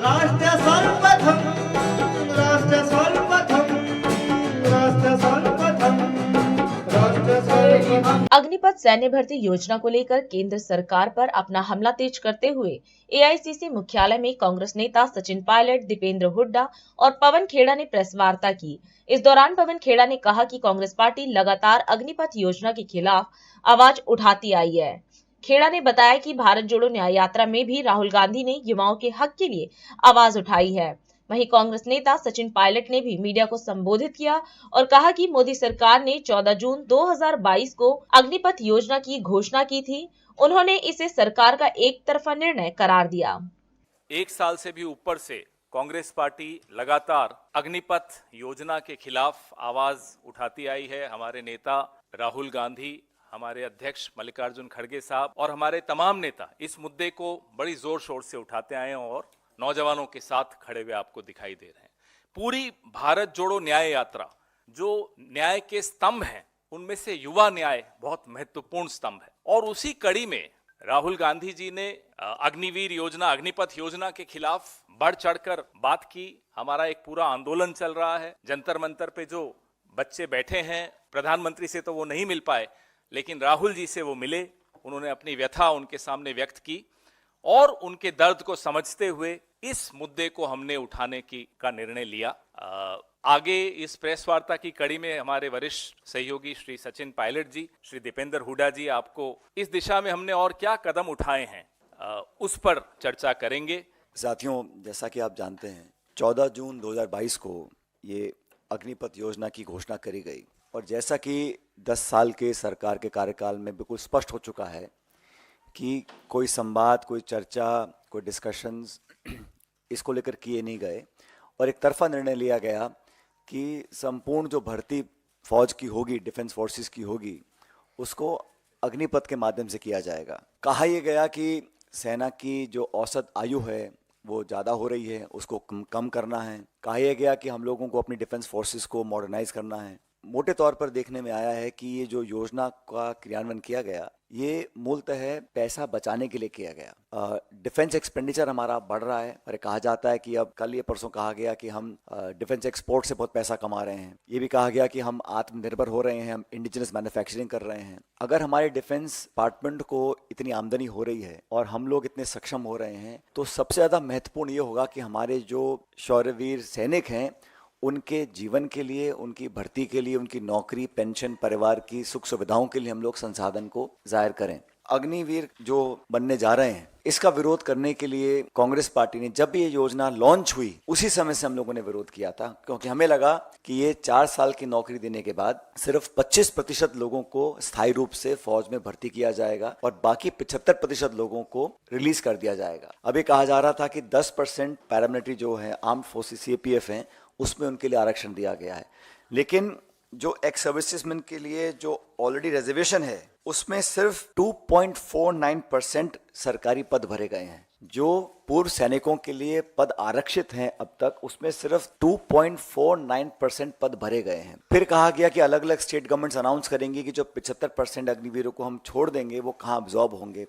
राष्ट्र सर्वप्रथम, राष्ट्र सर्वप्रथम, राष्ट्र सर्वप्रथम, राष्ट्र सर्वप्रथम। अग्निपथ सैन्य भर्ती योजना को लेकर केंद्र सरकार पर अपना हमला तेज करते हुए एआईसीसी मुख्यालय में कांग्रेस नेता सचिन पायलट, दीपेंद्र हुड्डा और पवन खेड़ा ने प्रेस वार्ता की। इस दौरान पवन खेड़ा ने कहा कि कांग्रेस पार्टी लगातार अग्निपथ योजना के खिलाफ आवाज उठाती आई है। खेड़ा ने बताया कि भारत जोड़ो न्याय यात्रा में भी राहुल गांधी ने युवाओं के हक के लिए आवाज उठाई है। वहीं कांग्रेस नेता सचिन पायलट ने भी मीडिया को संबोधित किया और कहा कि मोदी सरकार ने 14 जून 2022 को अग्निपथ योजना की घोषणा की थी। उन्होंने इसे सरकार का एक तरफा निर्णय करार दिया। एक साल से भी ऊपर से कांग्रेस पार्टी लगातार अग्निपथ योजना के खिलाफ आवाज उठाती आई है। हमारे नेता राहुल गांधी, हमारे अध्यक्ष मल्लिकार्जुन खड़गे साहब और हमारे तमाम नेता इस मुद्दे को बड़ी जोर शोर से उठाते आए हैं और नौजवानों के साथ खड़े हुए आपको दिखाई दे रहे हैं। पूरी भारत जोड़ो न्याय यात्रा, जो न्याय के स्तंभ हैं, उनमें से युवा न्याय बहुत महत्वपूर्ण स्तंभ है और उसी कड़ी में राहुल गांधी जी ने अग्निवीर योजना, अग्निपथ योजना के खिलाफ बढ़ चढ़कर बात की। हमारा एक पूरा आंदोलन चल रहा है। जंतर मंतर पे जो बच्चे बैठे हैं, प्रधानमंत्री से तो वो नहीं मिल पाए, लेकिन राहुल जी से वो मिले। उन्होंने अपनी व्यथा उनके सामने व्यक्त की और उनके दर्द को समझते हुए इस मुद्दे को हमने उठाने का निर्णय लिया। आगे इस प्रेस वार्ता की कड़ी में हमारे वरिष्ठ सहयोगी श्री सचिन पायलट जी, श्री दीपेंद्र हुड्डा जी आपको इस दिशा में हमने और क्या कदम उठाए हैं उस पर चर्चा करेंगे। साथियों, जैसा कि आप जानते हैं, 14 जून 2022 को ये अग्निपथ योजना की घोषणा करी गई और जैसा कि 10 साल के सरकार के कार्यकाल में बिल्कुल स्पष्ट हो चुका है कि कोई संवाद, कोई चर्चा, कोई डिस्कशंस इसको लेकर किए नहीं गए और एक तरफा निर्णय लिया गया कि संपूर्ण जो भर्ती फौज की होगी, डिफेंस फोर्सेस की होगी, उसको अग्निपथ के माध्यम से किया जाएगा। कहा यह गया कि सेना की जो औसत आयु है वो ज़्यादा हो रही है, उसको कम करना है। कहा यह गया कि हम लोगों को अपनी डिफेंस फोर्सेस को मॉडर्नाइज करना है। मोटे तौर पर देखने में आया है कि ये जो योजना का क्रियान्वयन किया गया, ये मूलतः पैसा बचाने के लिए किया गया। डिफेंस एक्सपेंडिचर हमारा बढ़ रहा है और कहा जाता है कि अब कल ये परसों कहा गया कि हम डिफेंस एक्सपोर्ट से बहुत पैसा कमा रहे हैं। ये भी कहा गया कि हम आत्मनिर्भर हो रहे हैं, हम इंडिजिनस मैन्युफैक्चरिंग कर रहे हैं। अगर हमारे डिफेंस डिपार्टमेंट को इतनी आमदनी हो रही है और हम लोग इतने सक्षम हो रहे हैं, तो सबसे ज़्यादा महत्वपूर्ण ये होगा कि हमारे जो शौर्यवीर सैनिक हैं उनके जीवन के लिए, उनकी भर्ती के लिए, उनकी नौकरी, पेंशन, परिवार की सुख सुविधाओं के लिए हम लोग संसाधन को जाहिर करें। अग्निवीर जो बनने जा रहे हैं, इसका विरोध करने के लिए कांग्रेस पार्टी ने, जब ये योजना लॉन्च हुई उसी समय से हम लोगों ने विरोध किया था, क्योंकि हमें लगा कि ये 4 साल की नौकरी देने के बाद सिर्फ 25% लोगों को स्थायी रूप से फौज में भर्ती किया जाएगा और बाकी 75% लोगों को रिलीज कर दिया जाएगा। अभी कहा जा रहा था कि 10% पैरामिलिट्री जो है, आर्म्ड फोर्सेस सीएपीएफ हैं, उसमें उनके लिए आरक्षण दिया गया है। लेकिन जो एक्स सर्विसेजमैन के लिए जो ऑलरेडी रिजर्वेशन है, उसमें सिर्फ 2.49% सरकारी पद भरे गए हैं। जो पूर्व सैनिकों के लिए पद आरक्षित हैं अब तक, उसमें सिर्फ 2.49% पद भरे गए हैं। फिर कहा गया कि अलग अलग स्टेट गवर्नमेंट्स अनाउंस करेंगी कि जो 75% अग्निवीरों को हम छोड़ देंगे वो कहाँ अब्जॉर्ब होंगे।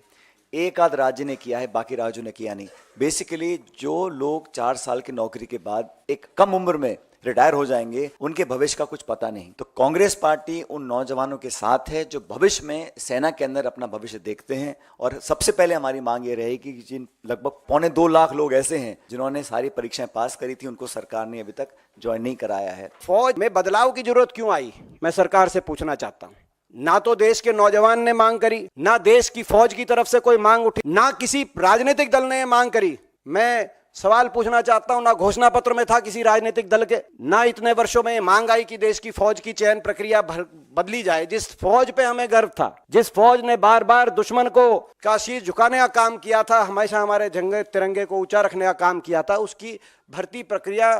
एक आध राज्य ने किया है, बाकी राज्यों ने किया नहीं। बेसिकली जो लोग 4 साल की नौकरी के बाद एक कम उम्र में रिटायर हो जाएंगे, उनके भविष्य का कुछ पता नहीं। तो कांग्रेस पार्टी उन नौजवानों के साथ है जो भविष्य में सेना के अंदर अपना भविष्य देखते हैं। और सबसे पहले हमारी मांग ये रहेगी कि जिन लगभग 2.25 लाख लोग ऐसे हैं जिन्होंने सारी परीक्षाएं पास करी थी, उनको सरकार ने अभी तक ज्वाइन नहीं कराया है। फौज में बदलाव की जरूरत क्यों आई, मैं सरकार से पूछना चाहता हूं। ना तो देश के नौजवान ने मांग करी, ना देश की फौज की तरफ से कोई मांग उठी, ना किसी राजनीतिक दल ने मांग करी। मैं सवाल पूछना चाहता हूं, ना घोषणा पत्र में था किसी राजनीतिक दल के, ना इतने वर्षों में मांग आई कि देश की फौज की चयन प्रक्रिया बदली जाए। जिस फौज पे हमें गर्व था, जिस फौज ने बार बार दुश्मन को का शीश झुकाने का काम किया था, हमेशा हमारे झंडे तिरंगे को ऊंचा रखने का काम किया था, उसकी भर्ती प्रक्रिया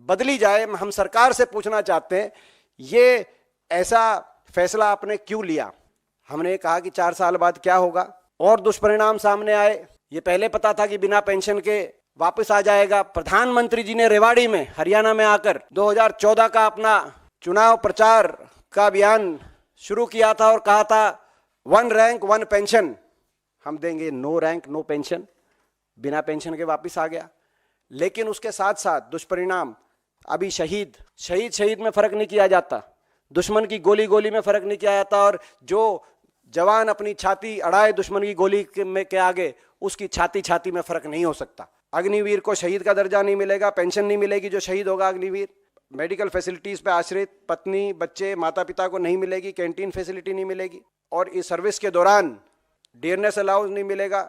बदली जाए। हम सरकार से पूछना चाहते हैं, ये ऐसा फैसला आपने क्यों लिया? हमने कहा कि 4 साल बाद क्या होगा और दुष्परिणाम सामने आए। ये पहले पता था कि बिना पेंशन के वापस आ जाएगा। प्रधानमंत्री जी ने रेवाड़ी में, हरियाणा में आकर 2014 का अपना चुनाव प्रचार का अभियान शुरू किया था और कहा था 1 रैंक 1 पेंशन हम देंगे। नो रैंक नो पेंशन, बिना पेंशन के वापस आ गया। लेकिन उसके साथ साथ दुष्परिणाम, अभी शहीद में फर्क नहीं किया जाता, दुश्मन की गोली में फर्क नहीं किया जाता, और जो जवान अपनी छाती अड़ाए दुश्मन की गोली के आगे, उसकी छाती में फर्क नहीं हो सकता। अग्निवीर को शहीद का दर्जा नहीं मिलेगा, पेंशन नहीं मिलेगी जो शहीद होगा अग्निवीर, मेडिकल फैसिलिटीज पे आश्रित पत्नी बच्चे माता पिता को नहीं मिलेगी, कैंटीन फैसिलिटी नहीं मिलेगी, और इस सर्विस के दौरान डियरनेस अलाउंस नहीं मिलेगा,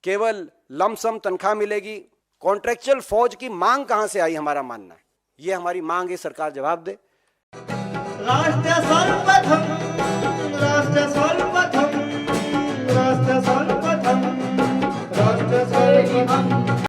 केवल लमसम तनख्वाह मिलेगी। कॉन्ट्रेक्चुअल फौज की मांग कहां से आई, हमारा मानना है ये हमारी मांग है, सरकार जवाब दे। राष्ट्र सर्वप्रथम, राष्ट्र सर्वप्रथम, राष्ट्र सर्वप्रथम, राष्ट्र सर्वप्रथम।